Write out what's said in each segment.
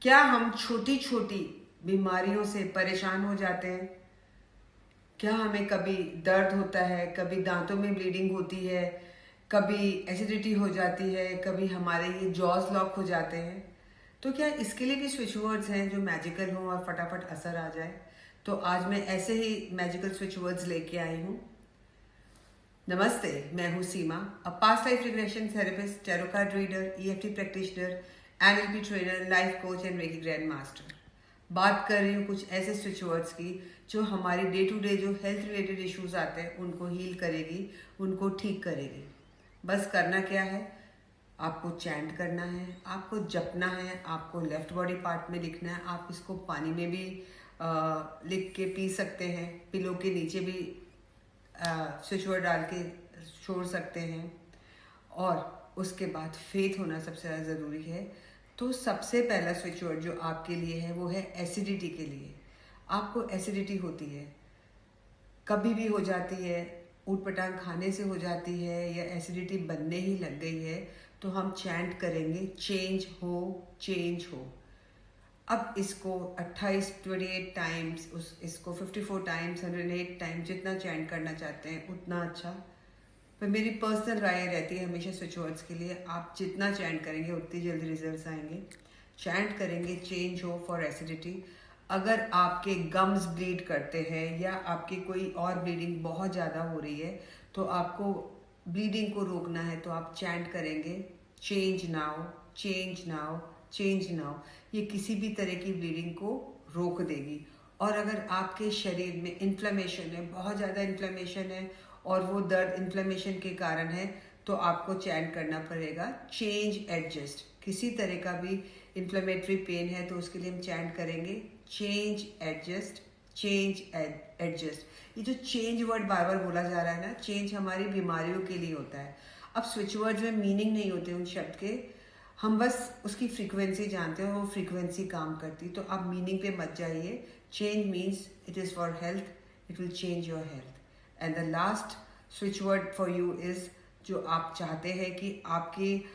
क्या हम छोटी छोटी बीमारियों से परेशान हो जाते हैं? क्या हमें कभी दर्द होता है, कभी दांतों में ब्लीडिंग होती है, कभी एसिडिटी हो जाती है, कभी हमारे ये जॉज लॉक हो जाते हैं? तो क्या इसके लिए भी स्विच वर्ड्स हैं जो मैजिकल हों और फटाफट असर आ जाए? तो आज मैं ऐसे ही मैजिकल स्विच वर्ड्स लेके आई हूँ। नमस्ते, मैं हूँ Seema, a past life regression therapist, tarot card reader, EFT practitioner, NLP trainer, life coach and reiki grand master. बात कर रही हूँ कुछ ऐसे स्विच वर्ड्स की जो हमारी डे टू डे जो हेल्थ रिलेटेड इश्यूज आते हैं उनको हील करेगी, उनको ठीक करेगी। बस करना क्या है, आपको चैंट करना है, आपको जपना है, आपको लेफ्ट बॉडी पार्ट में लिखना है। आप इसको पानी में भी लिख के पी सकते हैं, पिलो के नीचे भी स्विच वर्ड डाल के छोड़ सकते हैं। और उसके बाद फेथ होना सबसे ज़्यादा ज़रूरी है। तो सबसे पहला स्विच वर्ड जो आपके लिए है वो है एसिडिटी के लिए। आपको एसिडिटी होती है, कभी भी हो जाती है, ऊट पटांग खाने से हो जाती है या एसिडिटी बनने ही लग गई है, तो हम चैंट करेंगे चेंज हो, चेंज हो। अब इसको 28 टाइम्स, इसको 54 टाइम्स, 108 टाइम्स, जितना चैंट करना चाहते हैं उतना अच्छा। पर मेरी पर्सनल राय रहती है हमेशा स्विच वर्ड्स के लिए, आप जितना चैंट करेंगे उतनी जल्दी रिजल्ट्स आएंगे। चैंट करेंगे चेंज हो फॉर एसिडिटी। अगर आपके गम्स ब्लीड करते हैं या आपकी कोई और ब्लीडिंग बहुत ज़्यादा हो रही है तो आपको ब्लीडिंग को रोकना है, तो आप चैंट करेंगे change now, change now, change now. ये किसी भी तरह की ब्लीडिंग को रोक देगी। और अगर आपके शरीर में इन्फ्लेमेशन है, बहुत ज़्यादा इन्फ्लेमेशन है और वो दर्द इन्फ्लेमेशन के कारण है, तो आपको चैंट करना पड़ेगा चेंज एडजस्ट। किसी तरह का भी इन्फ्लेमेटरी पेन है तो उसके लिए हम चैंट करेंगे चेंज एडजस्ट, चेंज एडजस्ट। ये जो चेंज वर्ड बार बार बोला जा रहा है ना, चेंज हमारी बीमारियों के लिए होता है। अब स्विच वर्ड्स में मीनिंग नहीं होते उन शब्द के, हम बस उसकी फ्रीक्वेंसी जानते हैं और वो फ्रीक्वेंसी काम करती। तो आप मीनिंग पे मत जाइए। Change means it is for health, it will change your health. And the last switch word for you is, जो आप चाहते हैं कि आपकी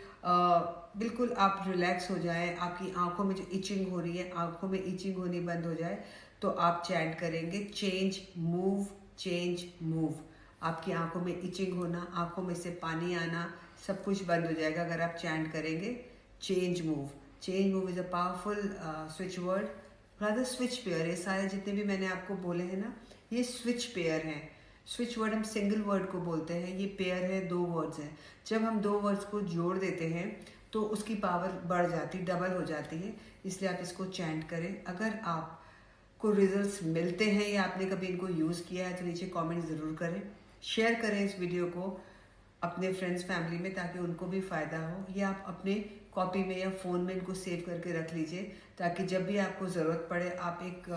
बिल्कुल आप रिलैक्स हो जाए, आपकी आंखों में जो इचिंग हो रही है, आंखों में इचिंग होनी बंद हो जाए, तो आप चैंट करेंगे चेंज मूव, चेंज मूव। आपकी आंखों में इचिंग होना, आंखों में से पानी आना, सब कुछ बंद हो जाएगा अगर आप चैंट करेंगे change move. Change move is a powerful switch word, rather switch pair. ये सारे जितने भी मैंने आपको बोले हैं ना, ये स्विच पेयर हैं। स्विच वर्ड हम सिंगल वर्ड को बोलते हैं, ये पेयर है, दो वर्ड्स हैं। जब हम दो वर्ड्स को जोड़ देते हैं तो उसकी पावर बढ़ जाती, डबल हो जाती है। इसलिए आप इसको चैंट करें। अगर आपको रिजल्ट्स मिलते हैं या आपने कभी इनको यूज़ किया है तो नीचे कमेंट ज़रूर करें, शेयर करें इस वीडियो को अपने फ्रेंड्स फैमिली में, ताकि उनको भी फ़ायदा हो। या आप अपने कॉपी में या फ़ोन में इनको सेव करके रख लीजिए, ताकि जब भी आपको ज़रूरत पड़े आप एक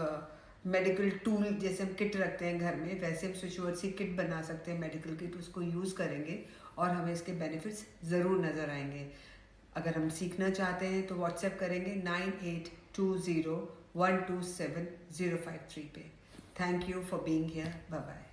मेडिकल टूल, जैसे हम किट रखते हैं घर में, वैसे हम स्विच वर्ड से किट बना सकते हैं, मेडिकल किट, उसको यूज़ करेंगे और हमें इसके बेनिफिट्स ज़रूर नज़र आएंगे। अगर हम सीखना चाहते हैं तो व्हाट्सएप करेंगे 9820127053 पे। Thank you for being here, bye bye.